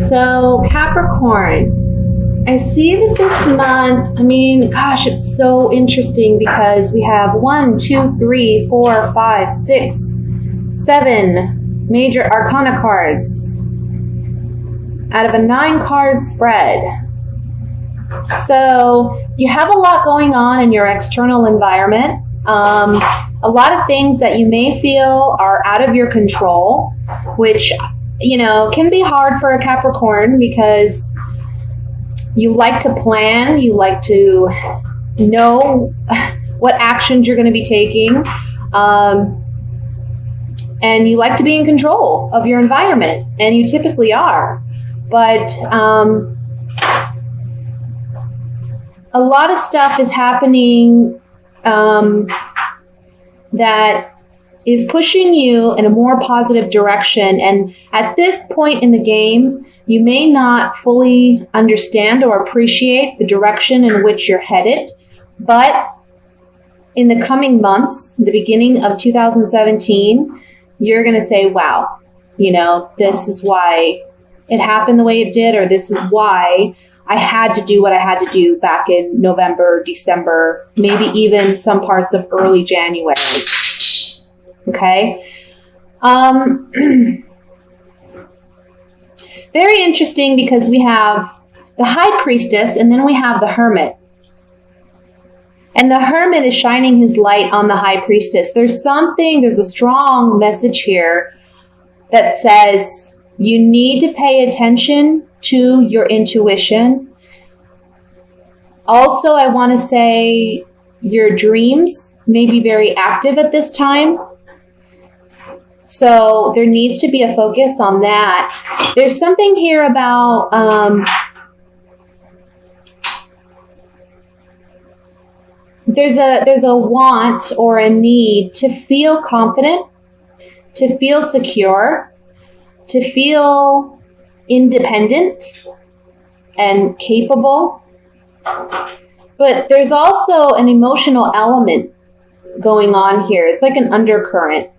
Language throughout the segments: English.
So Capricorn, I see that this month, it's so interesting because we have 1, 2, 3, 4, 5, 6, 7 major arcana cards out of a 9-card spread. So you have a lot going on in your external environment. A lot of things that you may feel are out of your control, which, can be hard for a Capricorn because you like to plan, you like to know what actions you're going to be taking, and you like to be in control of your environment, and you typically are. But a lot of stuff is happening that is pushing you in a more positive direction. And at this point in the game, you may not fully understand or appreciate the direction in which you're headed. But in the coming months, the beginning of 2017, you're going to say, wow, this is why it happened the way it did, or this is why I had to do what I had to do back in November, December, maybe even some parts of early January. Okay. Very interesting because we have the High Priestess and then we have the Hermit. And the Hermit is shining his light on the High Priestess. There's a strong message here that says you need to pay attention to your intuition. Also, I want to say your dreams may be very active at this time. So there needs to be a focus on that. There's something here about there's a want or a need to feel confident, to feel secure, to feel independent and capable. But there's also an emotional element going on here. It's like an undercurrent.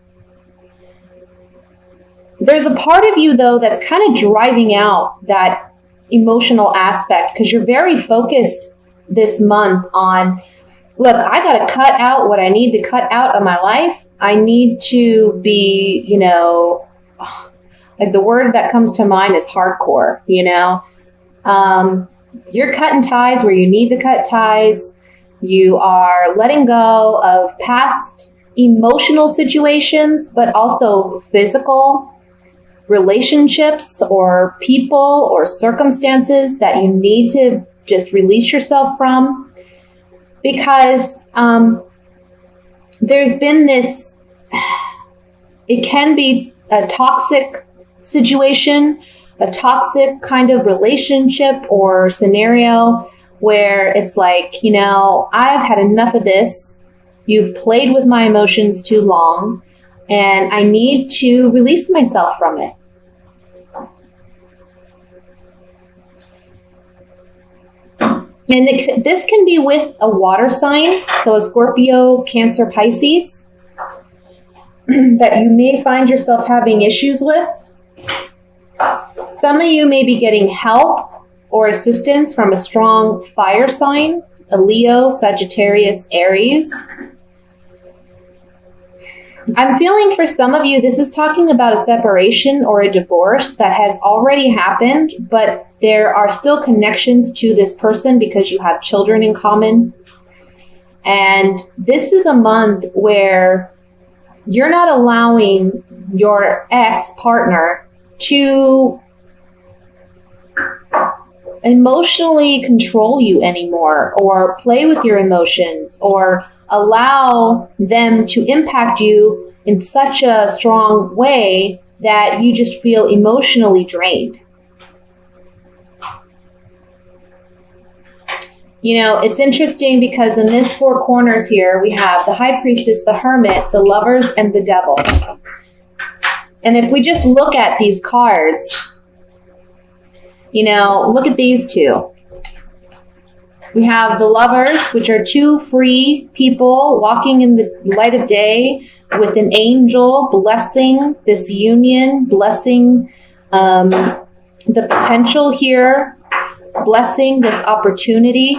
There's a part of you, though, that's kind of driving out that emotional aspect because you're very focused this month on, look, I got to cut out what I need to cut out of my life. I need to be, like the word that comes to mind is hardcore, You're cutting ties where you need to cut ties. You are letting go of past emotional situations, but also physical relationships or people or circumstances that you need to just release yourself from. Because there's been this, it can be a toxic situation, a toxic kind of relationship or scenario where it's like, I've had enough of this. You've played with my emotions too long, and I need to release myself from it. And this can be with a water sign, so a Scorpio, Cancer, Pisces, that you may find yourself having issues with. Some of you may be getting help or assistance from a strong fire sign, a Leo, Sagittarius, Aries. I'm feeling for some of you, this is talking about a separation or a divorce that has already happened, but there are still connections to this person because you have children in common. And this is a month where you're not allowing your ex-partner to emotionally control you anymore or play with your emotions or allow them to impact you in such a strong way that you just feel emotionally drained. It's interesting because in this 4 corners here, we have the High Priestess, the Hermit, the Lovers, and the Devil. And if we just look at these cards, look at these two. We have the Lovers, which are 2 free people walking in the light of day with an angel blessing this union, blessing the potential here, blessing this opportunity.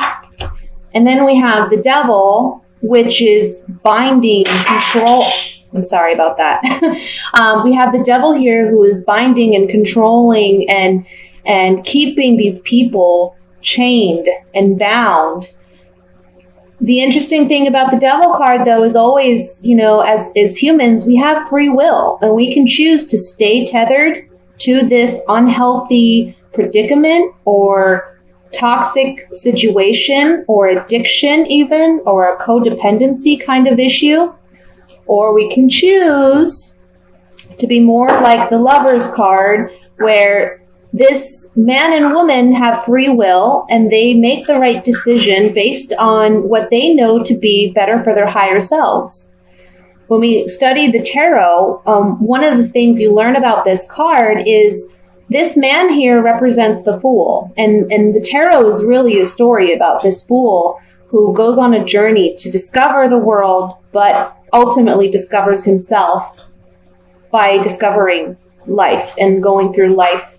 And then we have the devil, which is binding, control. I'm sorry about that. We have the devil here who is binding and controlling and keeping these people chained and bound. The interesting thing about the devil card, though, is always, as humans, we have free will, and we can choose to stay tethered to this unhealthy predicament or toxic situation or addiction even, or a codependency kind of issue. Or we can choose to be more like the Lover's card, where this man and woman have free will and they make the right decision based on what they know to be better for their higher selves. When we study the tarot, one of the things you learn about this card is this man here represents the Fool. And the tarot is really a story about this Fool who goes on a journey to discover the world, but ultimately discovers himself by discovering life and going through life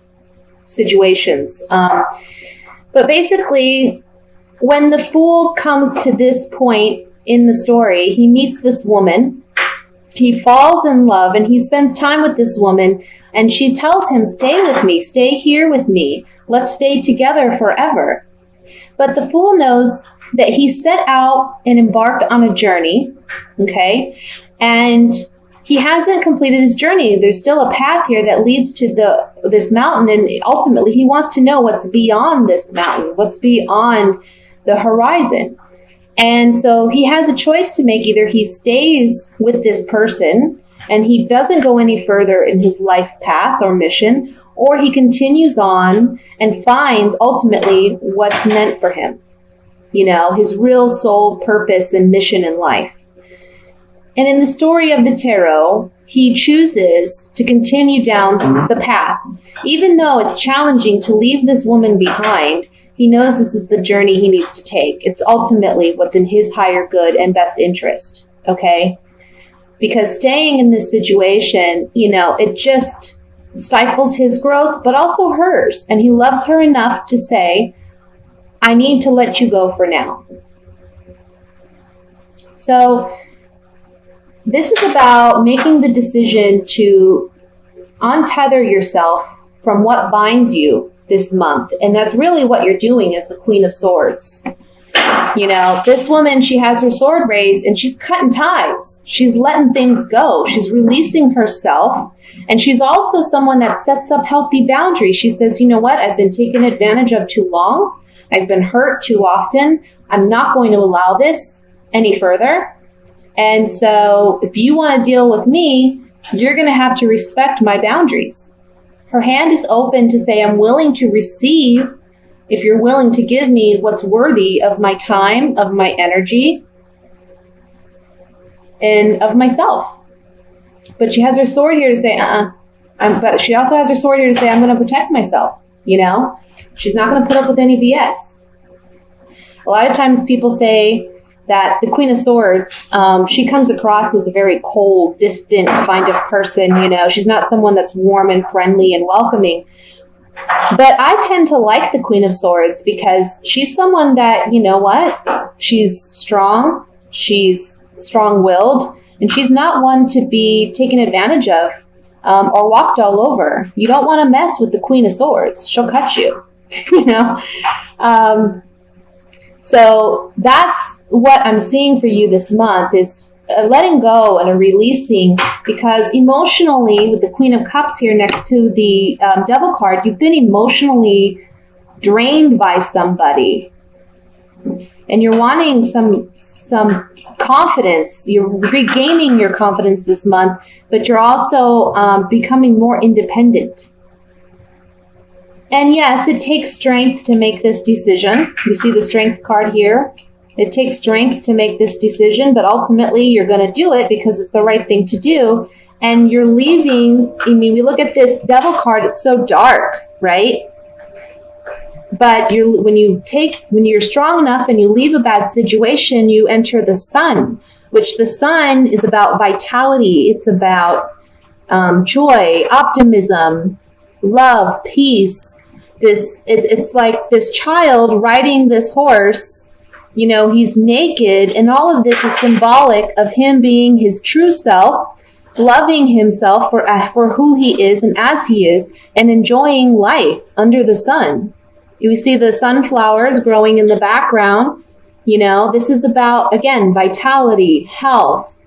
situations. But basically, when the Fool comes to this point in the story, he meets this woman, he falls in love, and he spends time with this woman, and she tells him, stay with me, stay here with me, let's stay together forever. But the Fool knows that he set out and embarked on a journey, okay? And he hasn't completed his journey. There's still a path here that leads to this mountain, and ultimately he wants to know what's beyond this mountain, what's beyond the horizon. And so he has a choice to make. Either he stays with this person and he doesn't go any further in his life path or mission, or he continues on and finds ultimately what's meant for him, his real soul purpose and mission in life. And in the story of the tarot, he chooses to continue down the path. Even though it's challenging to leave this woman behind, he knows this is the journey he needs to take. It's ultimately what's in his higher good and best interest, okay? Because staying in this situation, it just stifles his growth, but also hers. And he loves her enough to say, I need to let you go for now. So this is about making the decision to untether yourself from what binds you this month. And that's really what you're doing as the Queen of Swords. This woman, she has her sword raised and she's cutting ties. She's letting things go. She's releasing herself. And she's also someone that sets up healthy boundaries. She says, you know what? I've been taken advantage of too long. I've been hurt too often. I'm not going to allow this any further. And so if you want to deal with me, you're going to have to respect my boundaries. Her hand is open to say, I'm willing to receive if you're willing to give me what's worthy of my time, of my energy, and of myself. But she has her sword here to say, but she also has her sword here to say, I'm going to protect myself, She's not going to put up with any BS. A lot of times people say that the Queen of Swords, she comes across as a very cold, distant kind of person, She's not someone that's warm and friendly and welcoming. But I tend to like the Queen of Swords because she's someone that, she's strong, she's strong-willed, and she's not one to be taken advantage of or walked all over. You don't want to mess with the Queen of Swords. She'll cut you, So that's what I'm seeing for you this month is a letting go and a releasing, because emotionally, with the Queen of Cups here next to the Devil card, you've been emotionally drained by somebody, and you're wanting some confidence. You're regaining your confidence this month, but you're also becoming more independent. And yes, it takes strength to make this decision. You see the Strength card here. It takes strength to make this decision, but ultimately you're going to do it because it's the right thing to do. And you're leaving, we look at this Devil card, it's so dark, right? But when you're strong enough and you leave a bad situation, you enter the Sun, which the Sun is about vitality. It's about joy, optimism, love, peace. It's like this child riding this horse. You know, he's naked, and all of this is symbolic of him being his true self, loving himself for who he is and as he is, and enjoying life under the sun. You see the sunflowers growing in the background. You know, this is about, again, vitality, health,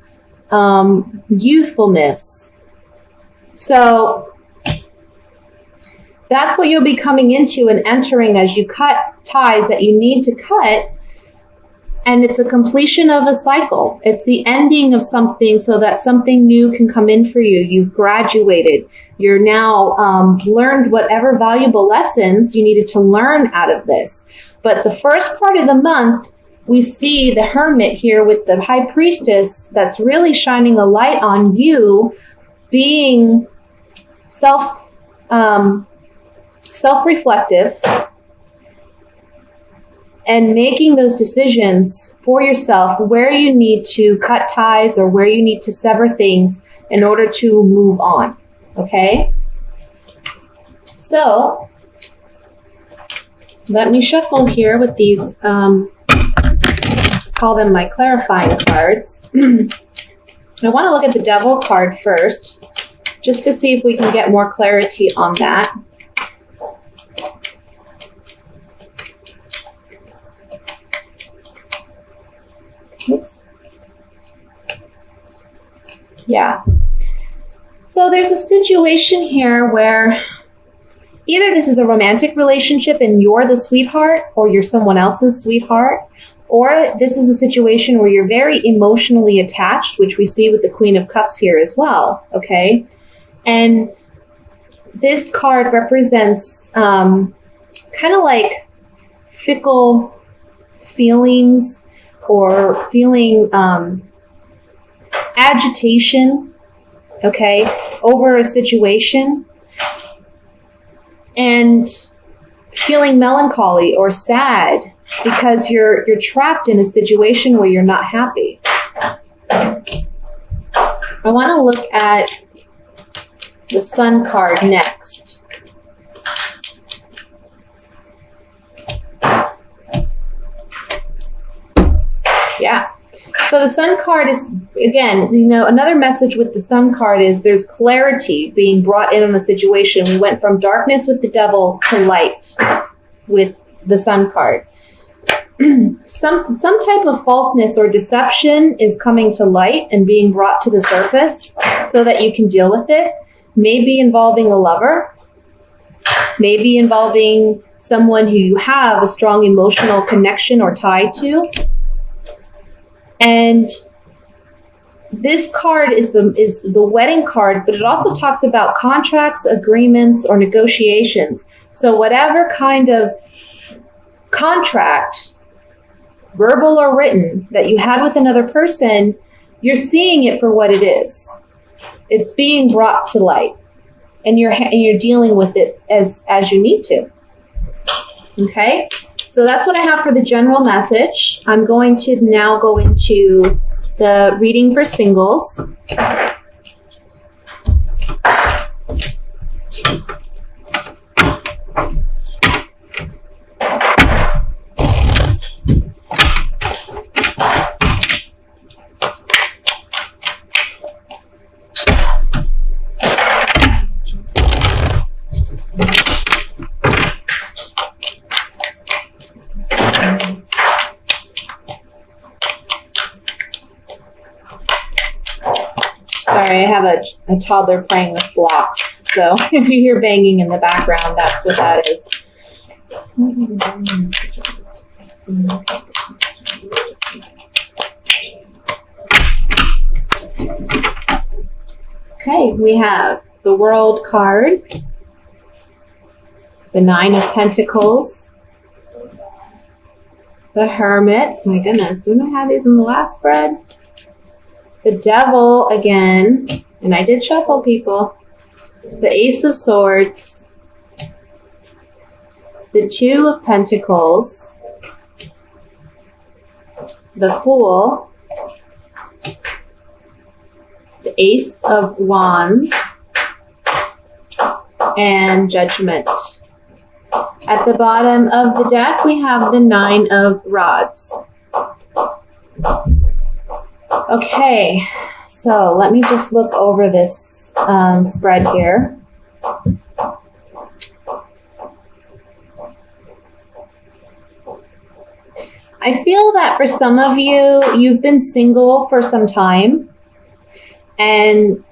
youthfulness. So that's what you'll be coming into and entering as you cut ties that you need to cut. And it's a completion of a cycle. It's the ending of something so that something new can come in for you. You've graduated. You're now learned whatever valuable lessons you needed to learn out of this. But the first part of the month, we see the hermit here with the high priestess that's really shining a light on you being self-reflective, and making those decisions for yourself where you need to cut ties or where you need to sever things in order to move on. Okay? So, let me shuffle here with these, call them my clarifying cards. I want to look at the Devil card first, just to see if we can get more clarity on that. Oops. Yeah. So there's a situation here where either this is a romantic relationship and you're the sweetheart, or you're someone else's sweetheart, or this is a situation where you're very emotionally attached, which we see with the Queen of Cups here as well. Okay. And this card represents kind of like fickle feelings, or feeling agitation, okay, over a situation, and feeling melancholy or sad because you're trapped in a situation where you're not happy. I want to look at the Sun card next. Yeah. So the Sun card is, again, you know, another message with the Sun card is there's clarity being brought in on a situation. We went from darkness with the Devil to light with the Sun card. Some type of falseness or deception is coming to light and being brought to the surface so that you can deal with it. Maybe involving a lover, maybe involving someone who you have a strong emotional connection or tie to. And this card is the wedding card, but it also talks about contracts, agreements, or negotiations. So whatever kind of contract, verbal or written, that you had with another person, you're seeing it for what it is. It's being brought to light, and you're dealing with it as you need to. Okay? So that's what I have for the general message. I'm going to now go into the reading for singles. Sorry, I have a toddler playing with blocks, so if you hear banging in the background, that's what that is. Okay, we have the World card, the Nine of Pentacles, the Hermit. My goodness, we don't have these in the last spread. The Devil again, and I did shuffle, people. The Ace of Swords, the Two of Pentacles, the Fool, the Ace of Wands, and Judgment. At the bottom of the deck, we have the Nine of Rods. Okay, so let me just look over this spread here. I feel that for some of you, you've been single for some time and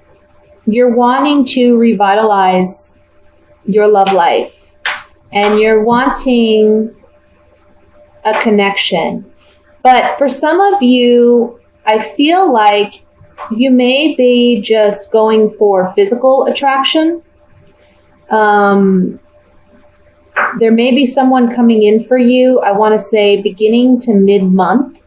you're wanting to revitalize your love life and you're wanting a connection. But for some of you, I feel like you may be just going for physical attraction. There may be someone coming in for you, I want to say beginning to mid-month,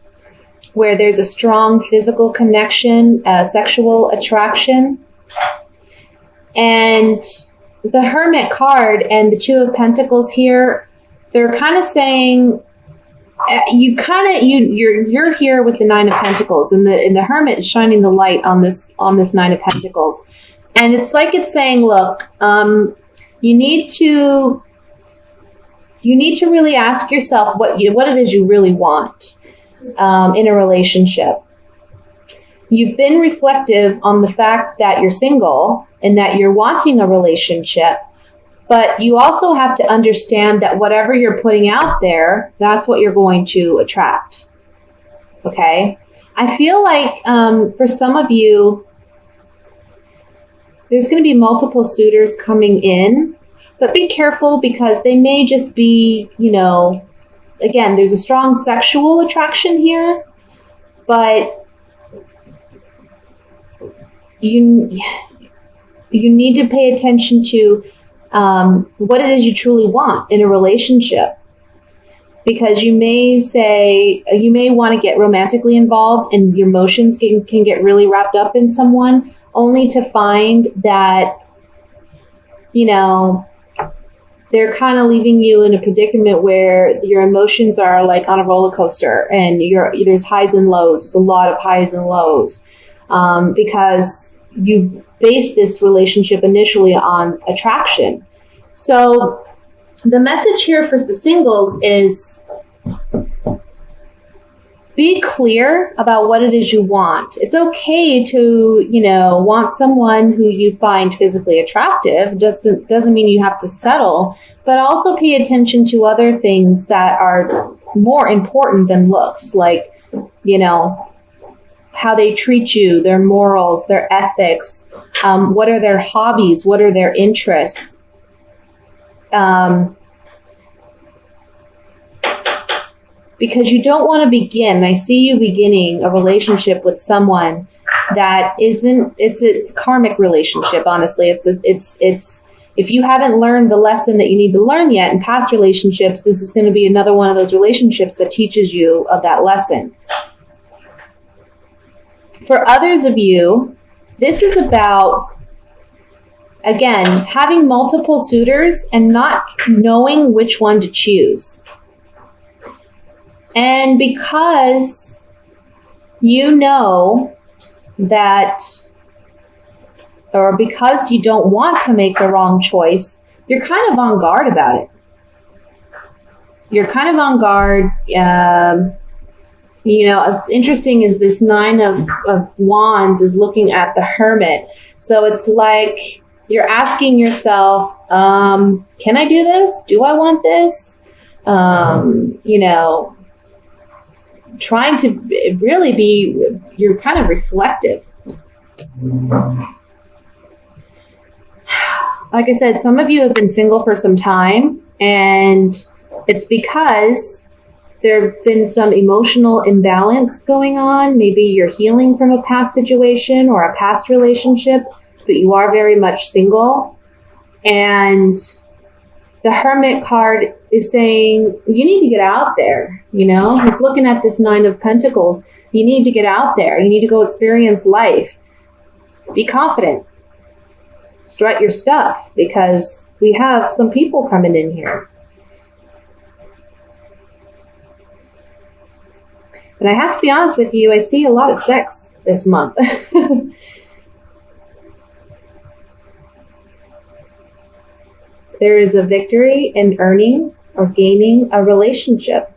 where there's a strong physical connection, sexual attraction. And the Hermit card and the Two of Pentacles here, they're kind of saying you're here with the Nine of Pentacles, and the Hermit is shining the light on this Nine of Pentacles. And it's like it's saying, look, you need to really ask yourself what it is you really want in a relationship. You've been reflective on the fact that you're single and that you're wanting a relationship, but you also have to understand that whatever you're putting out there, that's what you're going to attract. Okay? I feel like for some of you, there's going to be multiple suitors coming in. But be careful because they may just be, again, there's a strong sexual attraction here, but you need to pay attention to what it is you truly want in a relationship. Because you may want to get romantically involved and your emotions can get really wrapped up in someone, only to find that, they're kind of leaving you in a predicament where your emotions are like on a roller coaster and there's highs and lows. There's a lot of highs and lows because you based this relationship initially on attraction. So the message here for the singles is be clear about what it is you want. It's okay to, want someone who you find physically attractive. Doesn't mean you have to settle, but also pay attention to other things that are more important than looks, like, how they treat you, their morals, their ethics, what are their hobbies, what are their interests. Because you don't want to begin. I see you beginning a relationship with someone that isn't. It's a karmic relationship. Honestly, it's if you haven't learned the lesson that you need to learn yet in past relationships, this is going to be another one of those relationships that teaches you of that lesson. For others of you, this is about, again, having multiple suitors and not knowing which one to choose. And because you know that, or because you don't want to make the wrong choice, you're kind of on guard about it. You're kind of on guard. It's interesting is this Nine of Wands is looking at the Hermit. So it's like you're asking yourself, can I do this? Do I want this? Trying to really be, you're kind of reflective. Like I said, some of you have been single for some time, and it's because there have been some emotional imbalance going on. Maybe you're healing from a past situation or a past relationship, but you are very much single. And the Hermit card is saying, you need to get out there. He's looking at this Nine of Pentacles. You need to get out there. You need to go experience life. Be confident. Strut your stuff, because we have some people coming in here. And I have to be honest with you, I see a lot of sex this month. there is a victory in earning or gaining a relationship.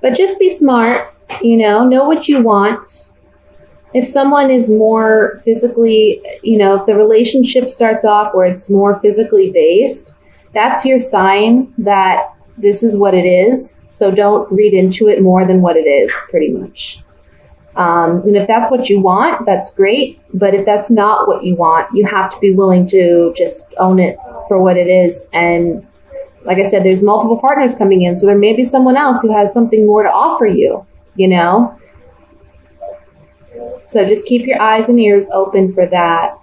But just be smart, know what you want. If someone is more physically, if the relationship starts off where it's more physically based, that's your sign that this is what it is. So don't read into it more than what it is, pretty much. And if that's what you want, that's great. But if that's not what you want, you have to be willing to just own it for what it is. And like I said, there's multiple partners coming in. So there may be someone else who has something more to offer you, So just keep your eyes and ears open for that.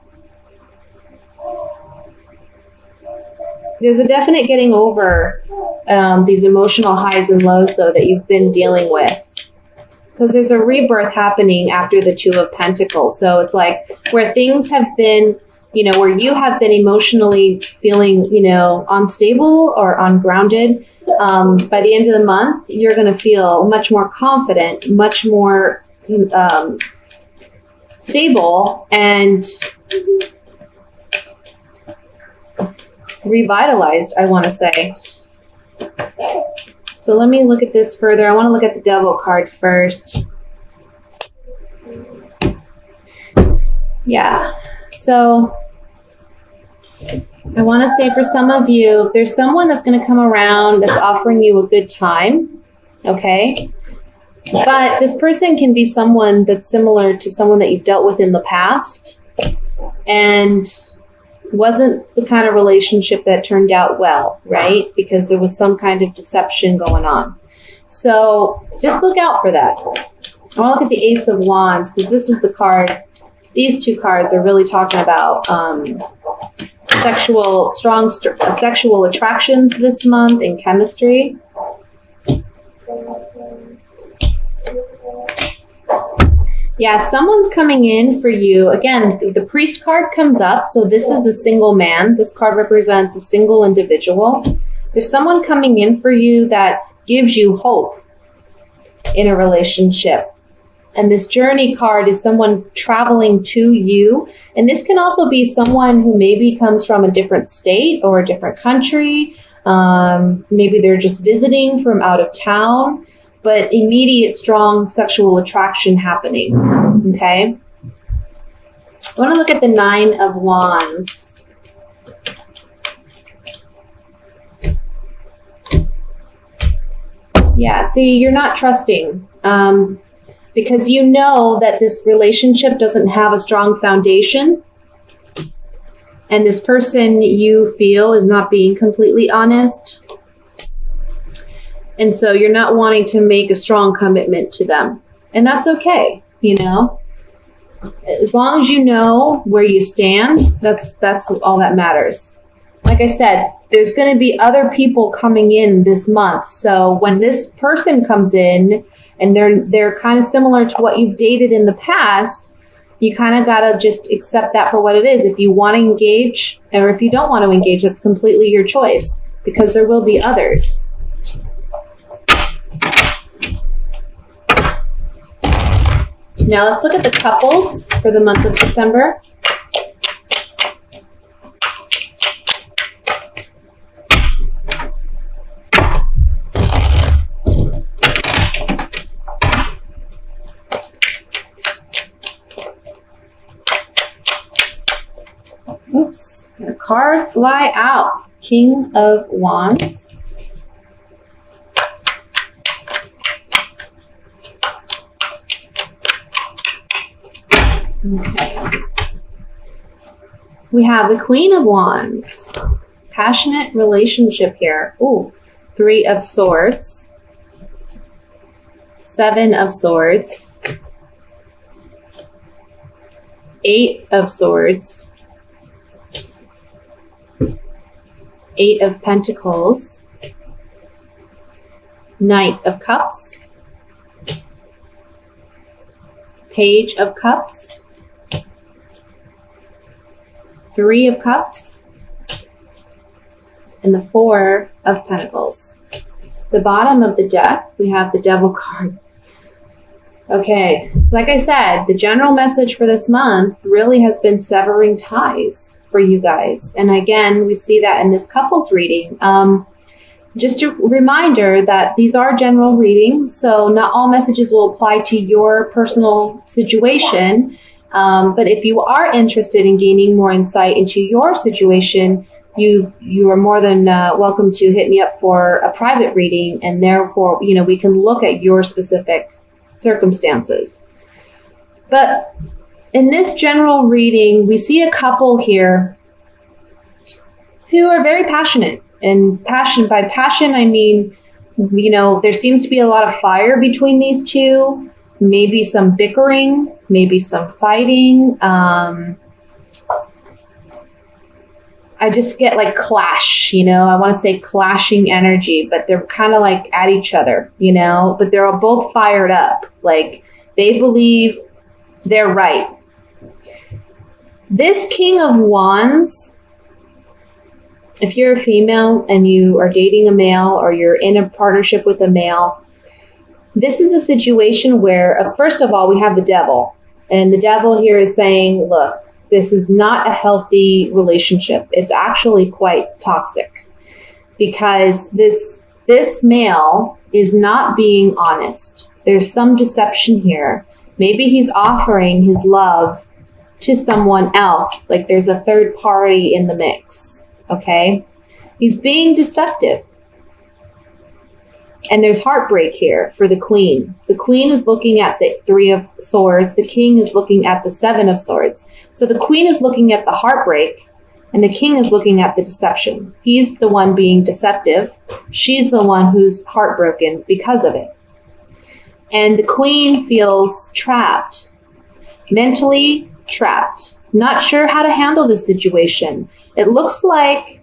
There's a definite getting over these emotional highs and lows, though, that you've been dealing with. Because there's a rebirth happening after the Two of Pentacles. So it's like where things have been, where you have been emotionally feeling, unstable or ungrounded. By the end of the month, you're going to feel much more confident, much more stable, and revitalized, I want to say. So let me look at this further. I want to look at the Devil card first. Yeah. So I want to say for some of you, there's someone that's going to come around that's offering you a good time. Okay. But this person can be someone that's similar to someone that you've dealt with in the past and wasn't the kind of relationship that turned out well, right? Because there was some kind of deception going on. So just look out for that. I want to look at the Ace of Wands because this is the card. These two cards are really talking about strong sexual attractions this month and chemistry. Yeah, someone's coming in for you. Again, the Priest card comes up. So this is a single man. This card represents a single individual. There's someone coming in for you that gives you hope in a relationship. And this Journey card is someone traveling to you. And this can also be someone who maybe comes from a different state or a different country. Maybe they're just visiting from out of town. But immediate, strong sexual attraction happening, okay? I want to look at the Nine of Wands. Yeah, see, you're not trusting because you know that this relationship doesn't have a strong foundation. And this person you feel is not being completely honest. And so you're not wanting to make a strong commitment to them. And that's okay, As long as you know where you stand, that's all that matters. Like I said, there's going to be other people coming in this month. So when this person comes in and they're kind of similar to what you've dated in the past, you kind of got to just accept that for what it is. If you want to engage or if you don't want to engage, that's completely your choice because there will be others. Now let's look at the couples for the month of December. Oops, a card fly out. King of Wands. Okay. We have the Queen of Wands. Passionate relationship here. Ooh, Three of Swords. Seven of Swords. Eight of Swords. Eight of Pentacles. Knight of Cups. Page of Cups. Three of Cups, and the Four of Pentacles. The bottom of the deck, we have the Devil card. Okay, so like I said, the general message for this month really has been severing ties for you guys. And again, we see that in this couples reading. Just a reminder that these are general readings, so not all messages will apply to your personal situation. But if you are interested in gaining more insight into your situation, you are more than welcome to hit me up for a private reading, and therefore, we can look at your specific circumstances. But in this general reading, we see a couple here who are very passionate. And by passion, I mean, there seems to be a lot of fire between these two, maybe some bickering, maybe some fighting. I just get like clash, I want to say clashing energy, but they're kind of like at each other, but they're all both fired up. Like they believe they're right. This King of Wands, if you're a female and you are dating a male or you're in a partnership with a male, this is a situation where, first of all, we have the devil. And the devil here is saying, look, this is not a healthy relationship. It's actually quite toxic because this male is not being honest. There's some deception here. Maybe he's offering his love to someone else. Like there's a third party in the mix. Okay? He's being deceptive. And there's heartbreak here for the queen. The queen is looking at the Three of Swords. The king is looking at the Seven of Swords. So the queen is looking at the heartbreak and the king is looking at the deception. He's the one being deceptive. She's the one who's heartbroken because of it. And the queen feels trapped, mentally trapped, not sure how to handle this situation. It looks like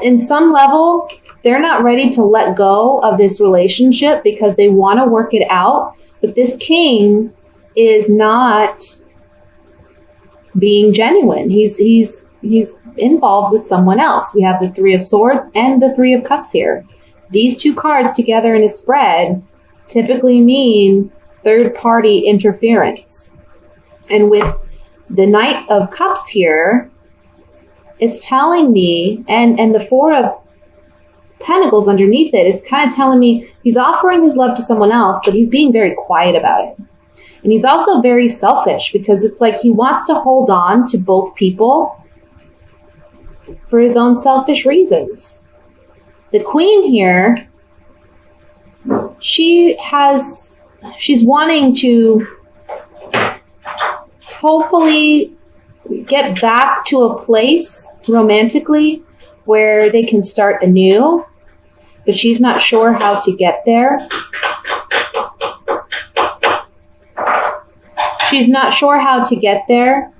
in some level, they're not ready to let go of this relationship because they want to work it out. But this king is not being genuine. He's involved with someone else. We have the Three of Swords and the Three of Cups here. These two cards together in a spread typically mean third-party interference. And with the Knight of Cups here, it's telling me, and the Four of Pentacles underneath it, it's kind of telling me he's offering his love to someone else, but he's being very quiet about it. And he's also very selfish because it's like he wants to hold on to both people for his own selfish reasons. The queen here, she's wanting to hopefully get back to a place romantically where they can start anew, but she's not sure how to get there. She's not sure how to get there,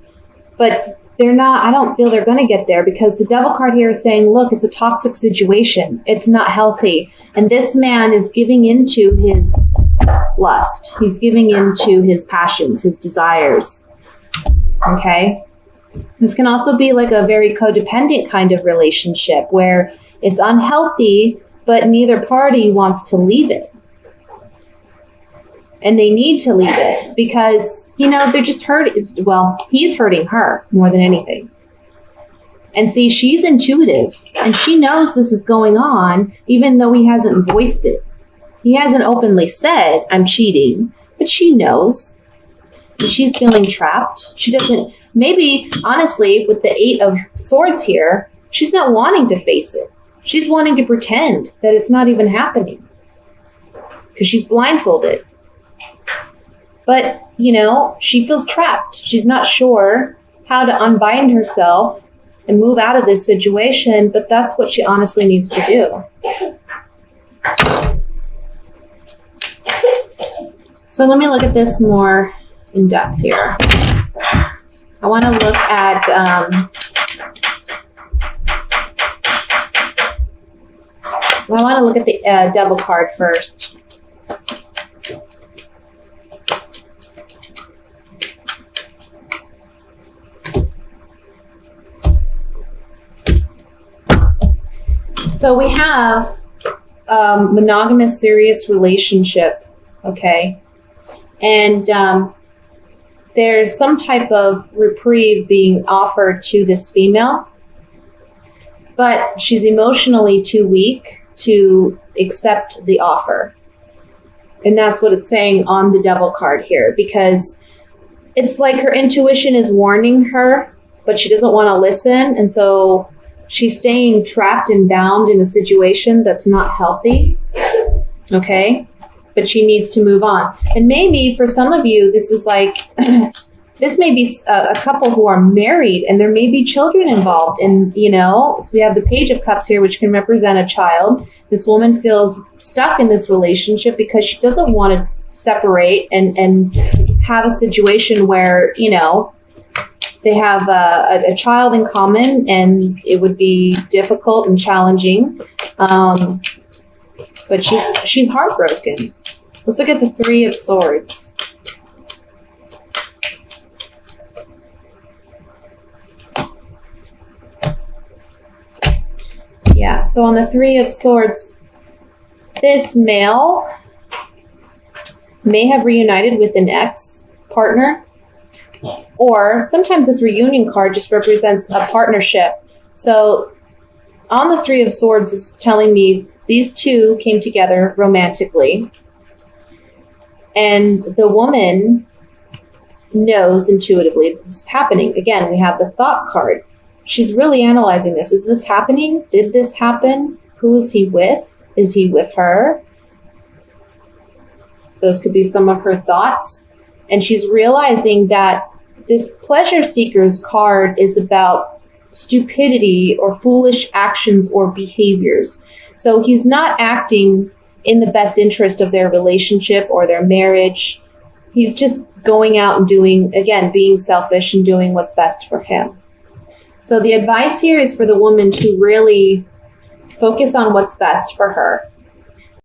but I don't feel they're going to get there because the Devil card here is saying, look, it's a toxic situation. It's not healthy. And this man is giving into his lust. He's giving into his passions, his desires. Okay? This can also be like a very codependent kind of relationship where it's unhealthy, but neither party wants to leave it. And they need to leave it because, they're just hurting. Well, he's hurting her more than anything. And see, she's intuitive and she knows this is going on, even though he hasn't voiced it. He hasn't openly said, I'm cheating, but she knows. And she's feeling trapped. She doesn't, maybe, honestly, with the Eight of Swords here, she's not wanting to face it. She's wanting to pretend that it's not even happening because she's blindfolded. But, she feels trapped. She's not sure how to unbind herself and move out of this situation, but that's what she honestly needs to do. So let me look at this more in depth here. I want to look at the Devil card first. So we have monogamous serious relationship, okay? And there's some type of reprieve being offered to this female, but she's emotionally too weak to accept the offer. And that's what it's saying on the Devil card here, because it's like her intuition is warning her, but she doesn't want to listen. And so she's staying trapped and bound in a situation that's not healthy. Okay? But she needs to move on. And maybe for some of you, this is like, this may be a couple who are married and there may be children involved. And, you know, so we have the Page of Cups here, which can represent a child. This woman feels stuck in this relationship because she doesn't want to separate and have a situation where, you know, they have a child in common and it would be difficult and challenging. But she's heartbroken. Let's look at the Three of Swords. Yeah, so on the Three of Swords, this male may have reunited with an ex-partner, or sometimes this reunion card just represents a partnership. So on the Three of Swords, this is telling me these two came together romantically, and the woman knows intuitively this is happening. Again, we have the Thought card. She's really analyzing this. Is this happening? Did this happen? Who is he with? Is he with her? Those could be some of her thoughts. And she's realizing that this pleasure seeker's card is about stupidity or foolish actions or behaviors. So he's not acting in the best interest of their relationship or their marriage. He's just going out and doing, again, being selfish and doing what's best for him. So the advice here is for the woman to really focus on what's best for her.